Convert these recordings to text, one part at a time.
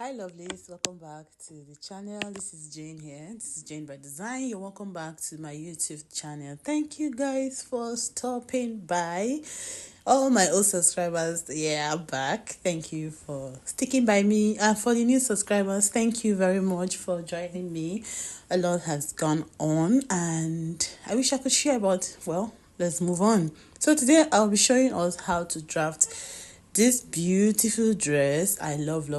Hi lovelies, welcome back to the channel. This is Jane here. This is JaneByDesign. You're welcome back to my YouTube channel. Thank you guys for stopping by. All my old subscribers, yeah, I'm back. Thank you for sticking by me. And for the new subscribers, thank you very much for joining me. A lot has gone on and I wish I could share, but well, let's move on. So today I'll be showing us how to draft this beautiful dress. I love.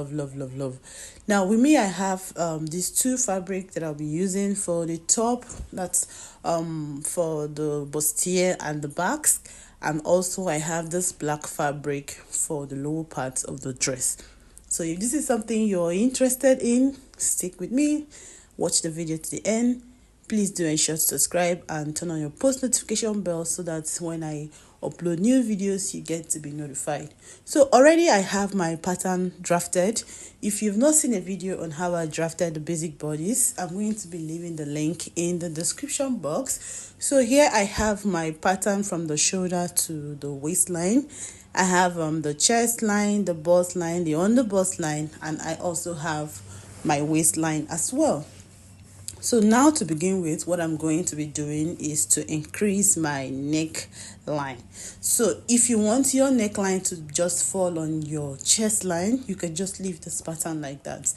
Now with me I have these two fabric that I'll be using for the top. That's for the bustier and the backs, and also I have this black fabric for the lower part of the dress. So if this is something you're interested in, stick with me, watch the video to the end. Please do ensure to subscribe and turn on your post notification bell so that when I upload new videos you get to be notified. So already I have my pattern drafted. If you've not seen a video on how I drafted the basic bodice, I'm going to be leaving the link in the description box. So here I have my pattern from the shoulder to the waistline. I have the chest line, the bust line, the under bust line, and I also have my waistline as well. So now to begin with, what I'm going to be doing is to increase my neckline. So if you want your neckline to just fall on your chest line, you can just leave this pattern like that.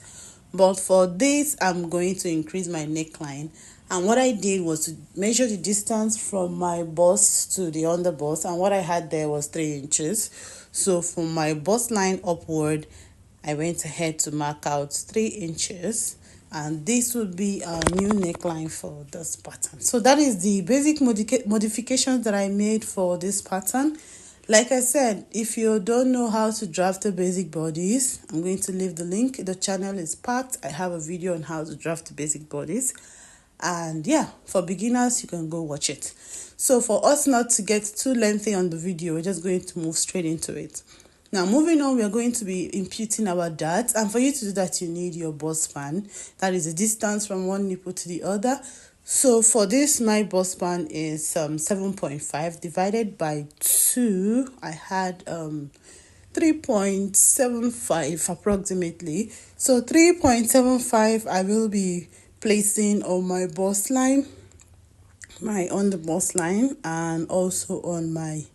But for this, I'm going to increase my neckline. And what I did was to measure the distance from my bust to the under bust. And what I had there was 3 inches. So from my bust line upward, I went ahead to mark out 3 inches. And this would be a new neckline for this pattern. So that is the basic modifications that I made for this pattern. Like I said, if you don't know how to draft a basic bodice, I'm going to leave the link. The channel is packed. I have a video on how to draft basic bodice. And yeah, for beginners, you can go watch it. So for us not to get too lengthy on the video, we're just going to move straight into it. Now, moving on, we are going to be imputing our darts. And for you to do that, you need your bust span. That is the distance from one nipple to the other. So for this, my bust span is 7.5 divided by 2. I had 3.75 approximately. So 3.75 I will be placing on my bust line, on the bust line, and also on my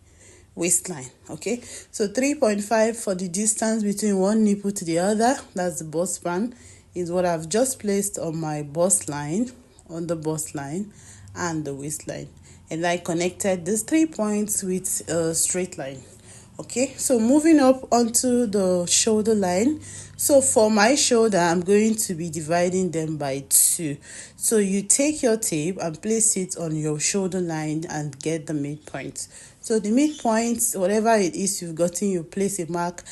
waistline. Okay, so 3.5 for the distance between one nipple to the other, that's the bust span, is what I've just placed on my bust line, on the bust line and the waistline, and I connected these 3 points with a straight line. Okay, so moving up onto the shoulder line. So for my shoulder, I'm going to be dividing them by 2. So you take your tape and place it on your shoulder line and get the midpoint. So the midpoint, whatever it is you've gotten, you place a mark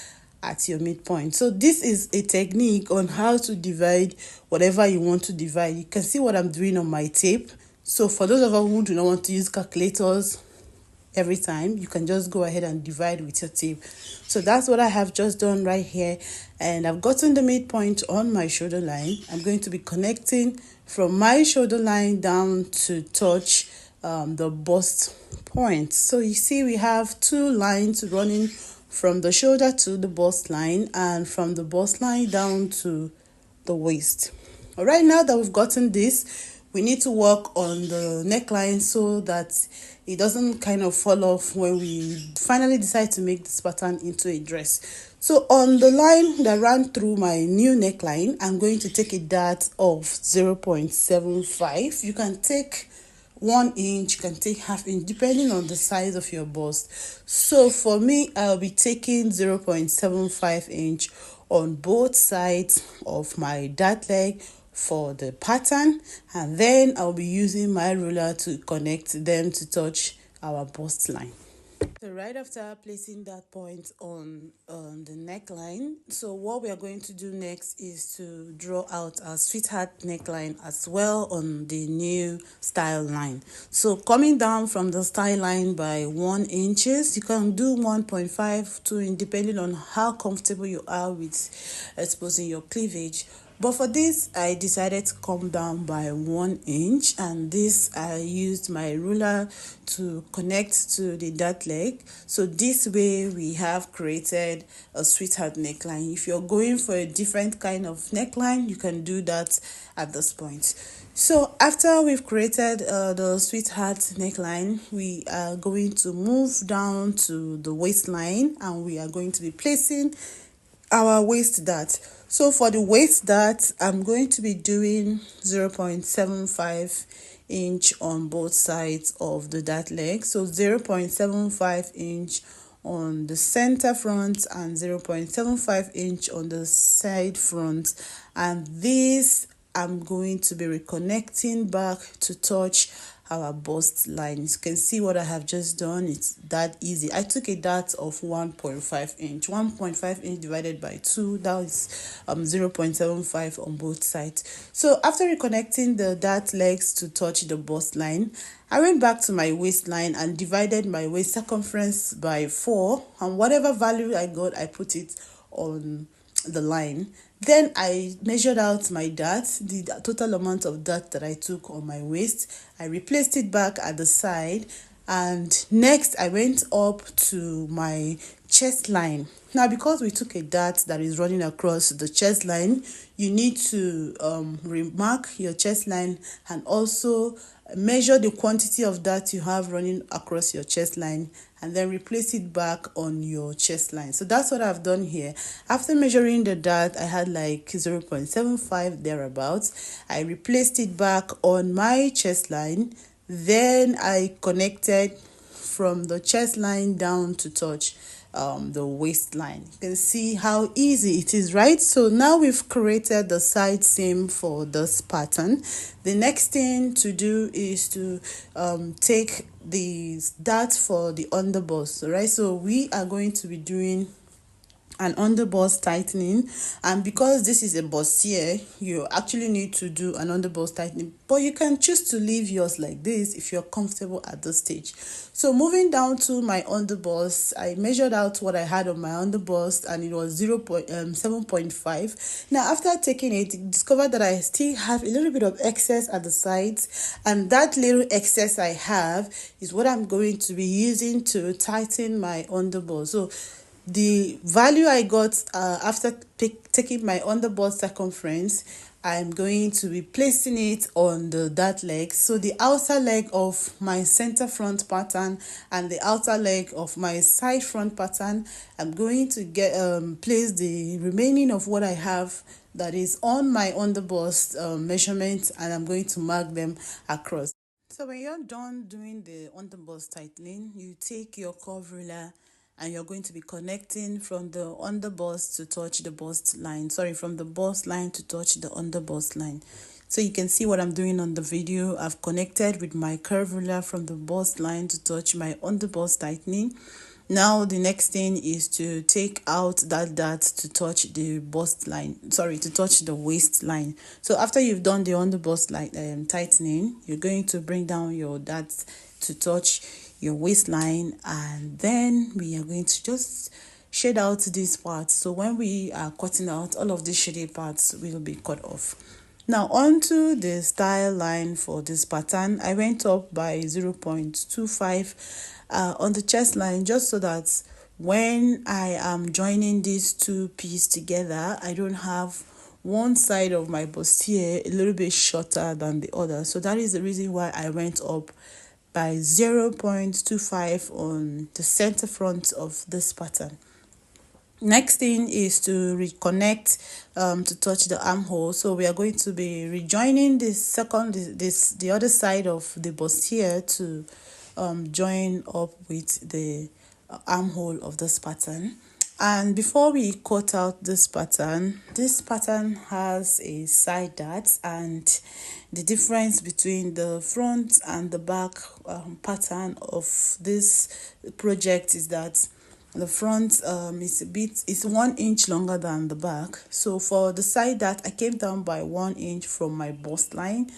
at your midpoint. So this is a technique on how to divide whatever you want to divide. You can see what I'm doing on my tape. So for those of us who do not want to use calculators every time, you can just go ahead and divide with your tape. So that's what I have just done right here, and I've gotten the midpoint on my shoulder line. I'm going to be connecting from my shoulder line down to touch the bust point. So you see we have 2 lines running from the shoulder to the bust line and from the bust line down to the waist. All right, now that we've gotten this, we need to work on the neckline so that it doesn't kind of fall off when we finally decide to make this pattern into a dress. So on the line that ran through my new neckline, I'm going to take a dart of 0.75. You can take 1 inch, you can take half inch, depending on the size of your bust. So for me, I'll be taking 0.75 inch on both sides of my dart leg for the pattern, and then I'll be using my ruler to connect them to touch our bust line. So right after placing that point on the neckline, so what we are going to do next is to draw out our sweetheart neckline as well on the new style line. So coming down from the style line by 1 inches, you can do 1.5 to depending on how comfortable you are with exposing your cleavage. But for this, I decided to come down by 1 inch, and this I used my ruler to connect to the dart leg. So this way we have created a sweetheart neckline. If you're going for a different kind of neckline, you can do that at this point. So after we've created the sweetheart neckline, we are going to move down to the waistline, and we are going to be placing our waist dart. So for the waist dart, I'm going to be doing 0.75 inch on both sides of the dart leg. So 0.75 inch on the center front and 0.75 inch on the side front. And this I'm going to be reconnecting back to touch our bust line. You can see what I have just done. It's that easy. I took a dart of 1.5 inch. 1.5 inch divided by 2, that is 0.75 on both sides. So after reconnecting the dart legs to touch the bust line, I went back to my waistline and divided my waist circumference by 4, and whatever value I got, I put it on the line. Then I measured out my dart, the total amount of dart that I took on my waist. I replaced it back at the side, and next I went up to my chest line. Now, because we took a dart that is running across the chest line, you need to remark your chest line and also measure the quantity of dart you have running across your chest line, and then replace it back on your chest line. So that's what I've done here. After measuring the dart, I had like 0.75 thereabouts. I replaced it back on my chest line. Then I connected from the chest line down to touch the waistline. You can see how easy it is, right? So now we've created the side seam for this pattern. The next thing to do is to take the dart for the underbust, right? So we are going to be doing an underbust tightening, and because this is a bustier, you actually need to do an underbust tightening, but you can choose to leave yours like this if you're comfortable at this stage. So moving down to my underbust, I measured out what I had on my underbust, and it was 7.5. Now after taking it, I discovered that I still have a little bit of excess at the sides, and that little excess I have is what I'm going to be using to tighten my underbust. So the value I got after taking my underbust circumference, I'm going to be placing it on the dart leg. So the outer leg of my center front pattern and the outer leg of my side front pattern, I'm going to get place the remaining of what I have that is on my underbust measurement, and I'm going to mark them across. So when you're done doing the underbust tightening, you take your curve ruler and you're going to be connecting from the underbust to touch the bust line. Sorry, from the bust line to touch the underbust line. So you can see what I'm doing on the video. I've connected with my curve ruler from the bust line to touch my underbust tightening. Now the next thing is to take out that dart to touch the bust line, to touch the waistline. So after you've done the underbust line tightening, you're going to bring down your dart to touch your waistline, and then we are going to just shade out these parts. So when we are cutting out, all of these shaded parts will be cut off. Now onto the style line for this pattern, I went up by 0.25 on the chest line, just so that when I am joining these two pieces together, I don't have one side of my bustier a little bit shorter than the other. So that is the reason why I went up by 0.25 on the center front of this pattern. Next thing is to reconnect to touch the armhole. So we are going to be rejoining the other side of the bustier to join up with the armhole of this pattern. And before we cut out this pattern has a side dart, and the difference between the front and the back pattern of this project is that the front is 1 inch longer than the back. So for the side dart, I came down by 1 inch from my bust line.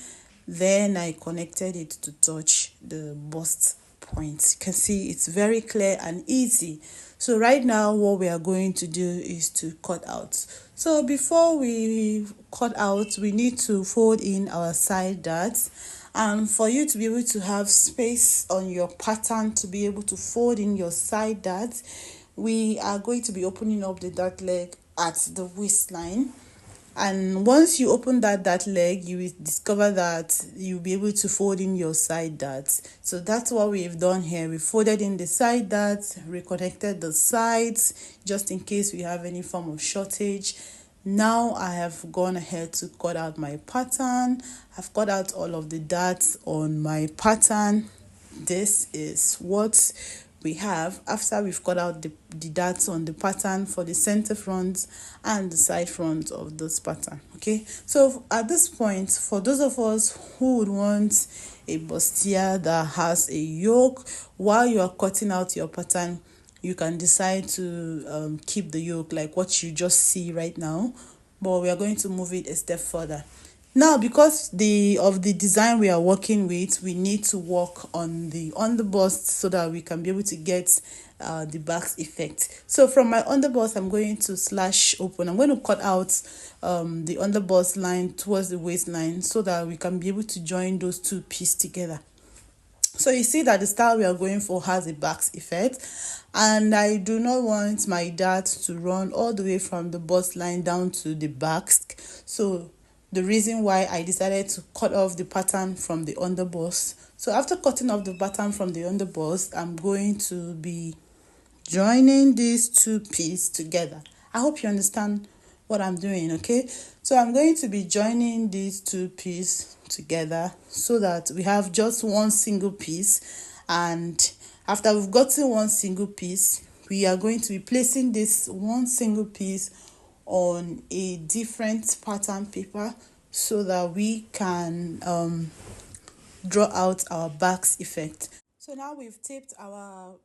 Then I connected it to touch the bust points. You can see it's very clear and easy. So right now what we are going to do is to cut out. So before we cut out, we need to fold in our side darts. And for you to be able to have space on your pattern to be able to fold in your side darts, we are going to be opening up the dart leg at the waistline. And once you open that leg, you will discover that you'll be able to fold in your side darts. So that's what we've done here. We folded in the side darts, reconnected the sides just in case we have any form of shortage. Now I have gone ahead to cut out my pattern. I've cut out all of the darts on my pattern. This is what we have after we've cut out the darts on the pattern for the center front and the side front of this pattern. Okay, so at this point, for those of us who would want a bustier that has a yoke, while you are cutting out your pattern, you can decide to keep the yoke like what you just see right now, but we are going to move it a step further. Now, because of the design we are working with, we need to work on the underbust so that we can be able to get the basque effect. So from my underbust, I'm going to slash open. I'm going to cut out the underbust line towards the waistline so that we can be able to join those two pieces together. So you see that the style we are going for has a basque effect, and I do not want my dart to run all the way from the bust line down to the basque. So the reason why I decided to cut off the pattern from the underbust. So after cutting off the pattern from the underbust, I'm going to be joining these two pieces together. I hope you understand what I'm doing, okay? So I'm going to be joining these two pieces together so that we have just one single piece. And after we've gotten one single piece, we are going to be placing this one single piece on a different pattern paper so that we can draw out our basque effect. So now we've taped our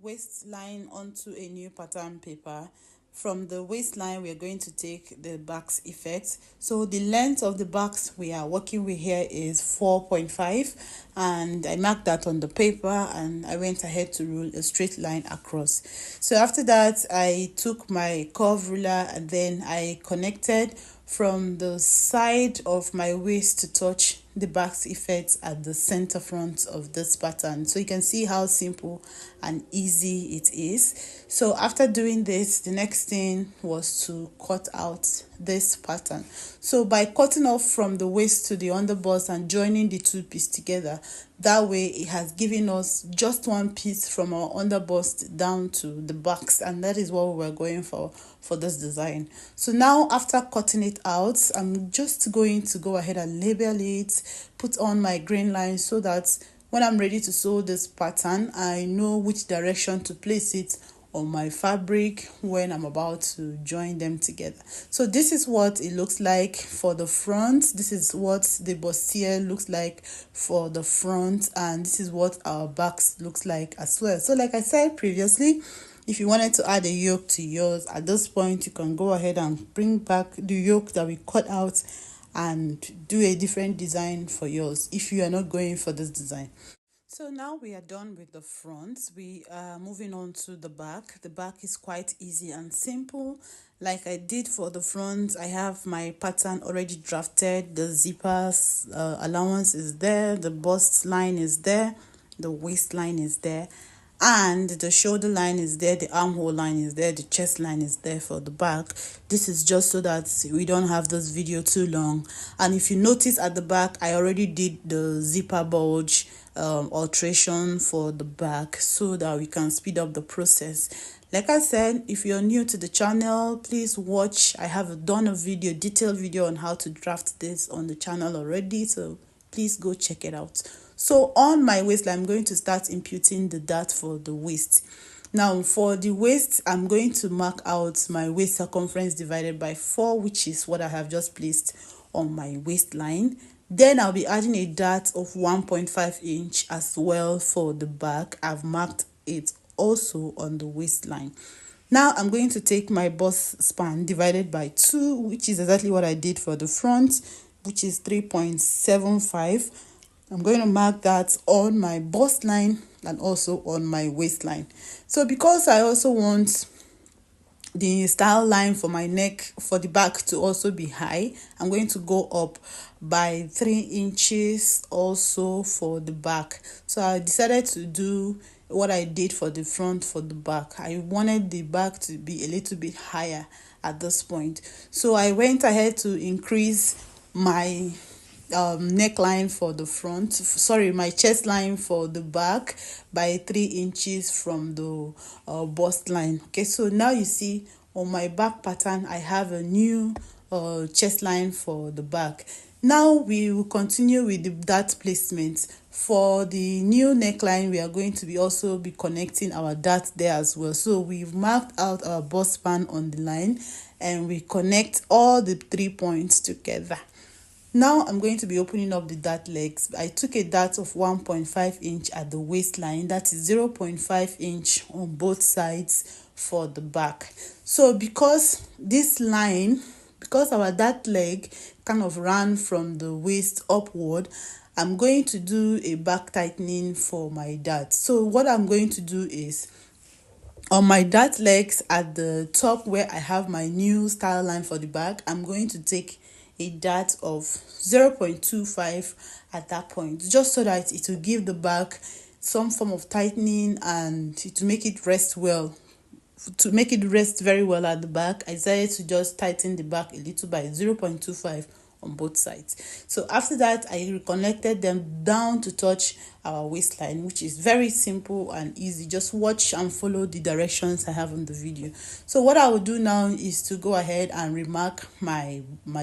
waistline onto a new pattern paper. From the waistline, we are going to take the basque effect. So the length of the basque we are working with here is 4.5, and I marked that on the paper and I went ahead to rule a straight line across. So after that, I took my curve ruler and then I connected from the side of my waist to touch the basque effect at the center front of this pattern. So you can see how simple and easy it is. So after doing this, the next thing was to cut out this pattern. So by cutting off from the waist to the underbust and joining the two pieces together, that way it has given us just one piece from our underbust down to the basque, and that is what we're going for this design. So now after cutting it out, I'm just going to go ahead and label it, put on my grain line so that when I'm ready to sew this pattern, I know which direction to place it on my fabric when I'm about to join them together. So this is what it looks like for the front. This is what the bustier looks like for the front, and this is what our backs looks like as well. So like I said previously, if you wanted to add a yoke to yours at this point, you can go ahead and bring back the yoke that we cut out and do a different design for yours if you are not going for this design. So now we are done with the front. We are moving on to the back. The back is quite easy and simple. Like I did for the front, I have my pattern already drafted. The zippers allowance is there. The bust line is there. The waistline is there. And the shoulder line is there, the armhole line is there, the chest line is there for the back. This is just so that we don't have this video too long. And if you notice at the back, I already did the zipper bulge alteration for the back so that we can speed up the process. Like I said, if you're new to the channel, please watch. I have done a detailed video on how to draft this on the channel already, so please go check it out. So on my waistline, I'm going to start imputing the dart for the waist. Now for the waist, I'm going to mark out my waist circumference divided by 4, which is what I have just placed on my waistline. Then I'll be adding a dart of 1.5 inch as well for the back. I've marked it also on the waistline. Now I'm going to take my bust span divided by 2, which is exactly what I did for the front, which is 3.75. I'm going to mark that on my bust line and also on my waistline. So because I also want the style line for my neck, for the back to also be high, I'm going to go up by 3 inches also for the back. So I decided to do what I did for the front for the back. I wanted the back to be a little bit higher at this point, so I went ahead to increase my neckline for the front, sorry, my chest line for the back by 3 inches from the bust line. Okay, so now you see on my back pattern I have a new chest line for the back. Now we will continue with the dart placement. For the new neckline, we are going to also be connecting our dart there as well. So we've marked out our bust span on the line and we connect all the 3 points together. Now I'm going to be opening up the dart legs. I took a dart of 1.5 inch at the waistline. That is 0.5 inch on both sides for the back. So because this line, because our dart leg kind of ran from the waist upward, I'm going to do a back tightening for my dart. So what I'm going to do is, on my dart legs at the top where I have my new style line for the back, I'm going to take a dart of 0.25 at that point, just so that it will give the back some form of tightening and to make it rest well. To make it rest very well at the back, I decided to just tighten the back a little by 0.25 on both sides. So after that, I reconnected them down to touch our waistline, which is very simple and easy. Just watch and follow the directions I have on the video. So what I will do now is to go ahead and remark my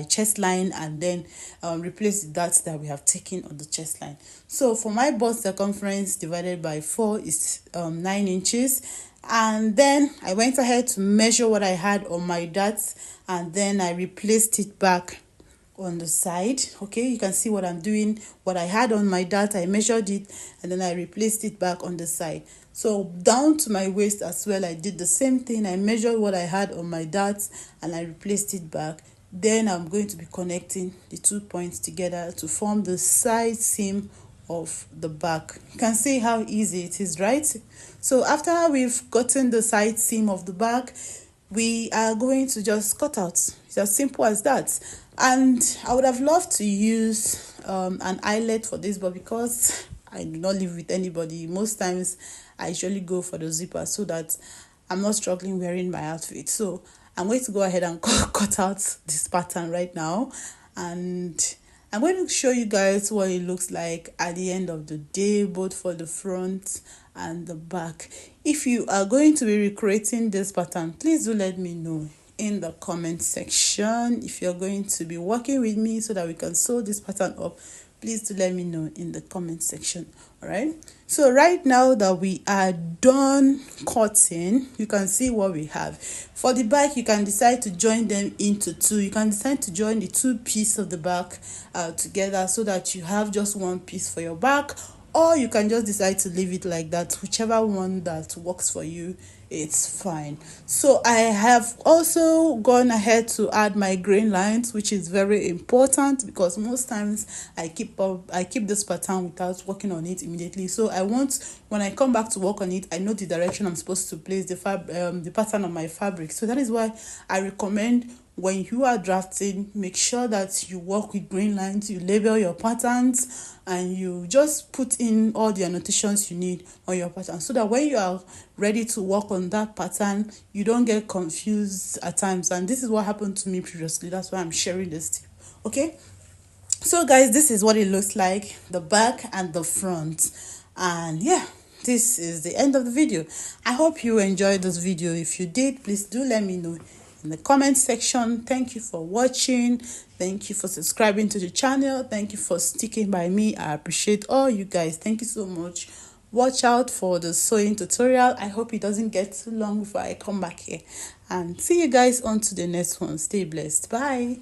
chest line and then replace the darts that we have taken on the chest line. So for my bust circumference divided by 4 is 9 inches. And then I went ahead to measure what I had on my darts and then I replaced it back on the side. Okay, you can see what I'm doing. What I had on my dart, I measured it and then I replaced it back on the side. So down to my waist as well, I did the same thing. I measured what I had on my darts and I replaced it back. Then I'm going to be connecting the 2 points together to form the side seam of the back. You can see how easy it is, right? So after we've gotten the side seam of the back, we are going to just cut out. It's as simple as that. And I would have loved to use an eyelet for this, but because I do not live with anybody, most times I usually go for the zipper so that I'm not struggling wearing my outfit. So I'm going to go ahead and cut out this pattern right now, and I'm going to show you guys what it looks like at the end of the day, both for the front and the back. If you are going to be recreating this pattern, please do let me know in the comment section. If you're going to be working with me so that we can sew this pattern up, please do let me know in the comment section. All right, so right now that we are done cutting, you can see what we have. For the back, you can decide to join them into two. You can decide to join the 2 pieces of the back together so that you have just 1 piece for your back, or you can just decide to leave it like that. Whichever one that works for you, it's fine. So I have also gone ahead to add my grain lines, which is very important because most times I keep this pattern without working on it immediately. So I want, when I come back to work on it, I know the direction I'm supposed to place the pattern on my fabric. So that is why I recommend, when you are drafting, make sure that you work with grain lines, you label your patterns, and you just put in all the annotations you need on your pattern so that when you are ready to work on that pattern, you don't get confused at times. And this is what happened to me previously. That's why I'm sharing this tip. Okay, so guys, this is what it looks like, the back and the front. And yeah, this is the end of the video. I hope you enjoyed this video. If you did, please do let me know in the comment section. Thank you for watching. Thank you for subscribing to the channel. Thank you for sticking by me. I appreciate all you guys. Thank you so much. Watch out for the sewing tutorial. I hope it doesn't get too long before I come back here. And see you guys on to the next one. Stay blessed. Bye.